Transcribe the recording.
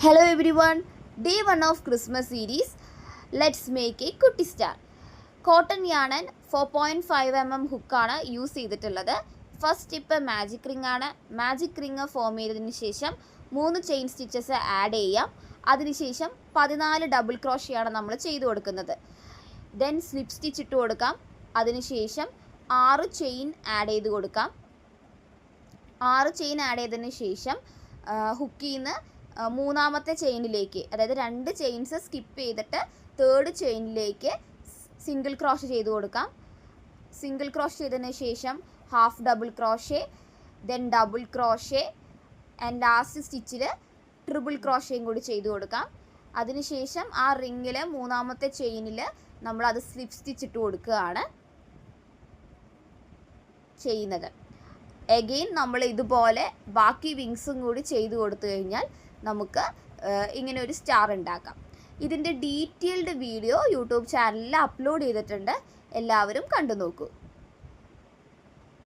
Hello everyone, day 1 of Christmas series. Let's make a കുട്ടി star. Cotton യാണൻ 4.5 mm ഹുക്കാണ് use ചെയ്തിട്ടുള്ളത്. First tip magic ring ആണ്. Magic ring form ചെയ്തതിന് ശേഷം 3 chain stitches add ചെയ്യാം. അതിനുശേഷം 14 double ക്രോഷയാണ് നമ്മൾ ചെയ്തു കൊടുക്കുന്നത്. ദെൻ സ്ലിപ്പ് സ്റ്റിച്ച് ഇട്ട് കൊടുക്കാം. അതിനുശേഷം 6 ചെയിൻ ആഡ് ചെയ്ത് കൊടുക്കാം. 6 ചെയിൻ ആഡ് ചെയ്തതിന് ശേഷം ഹുക്കിൽ നിന്ന് മൂന്നാമത്തെ ചെയിനിലേക്ക്, അതായത് 2 ചെയിൻസ് സ്കിപ്പ് ചെയ്തിട്ട് തേർഡ് ചെയിനിലേക്ക് സിംഗിൾ ക്രോഷ് ചെയ്ത് കൊടുക്കാം. സിംഗിൾ ക്രോഷ് ചെയ്തതിന് ശേഷം half double crochet, then double crochet and last സ്റ്റിച്ചിൽ ട്രിപ്പിൾ ക്രോഷയും കൂടി ചെയ്ത് കൊടുക്കാം. അതിനുശേഷം ആ റിങ്ങിൽ മൂന്നാമത്തെ ചെയിനിൽ നമ്മളത് സ്ലിപ്പ് സ്റ്റിച്ച് ഇട്ട് കൊടുക്കുകയാണ് ചെയ്യുന്നത്. എഗെയിൻ നമ്മൾ ഇതുപോലെ ബാക്കി വിങ്സും കൂടി ചെയ്ത് കൊടുത്തു കഴിഞ്ഞാൽ നമുക്ക് ഇങ്ങനെ ഒരു സ്റ്റാർ ഉണ്ടാക്കാം. ഇതിൻ്റെ ഡീറ്റെയിൽഡ് വീഡിയോ യൂട്യൂബ് ചാനലിൽ അപ്ലോഡ് ചെയ്തിട്ടുണ്ട്. എല്ലാവരും കണ്ടു നോക്കൂ.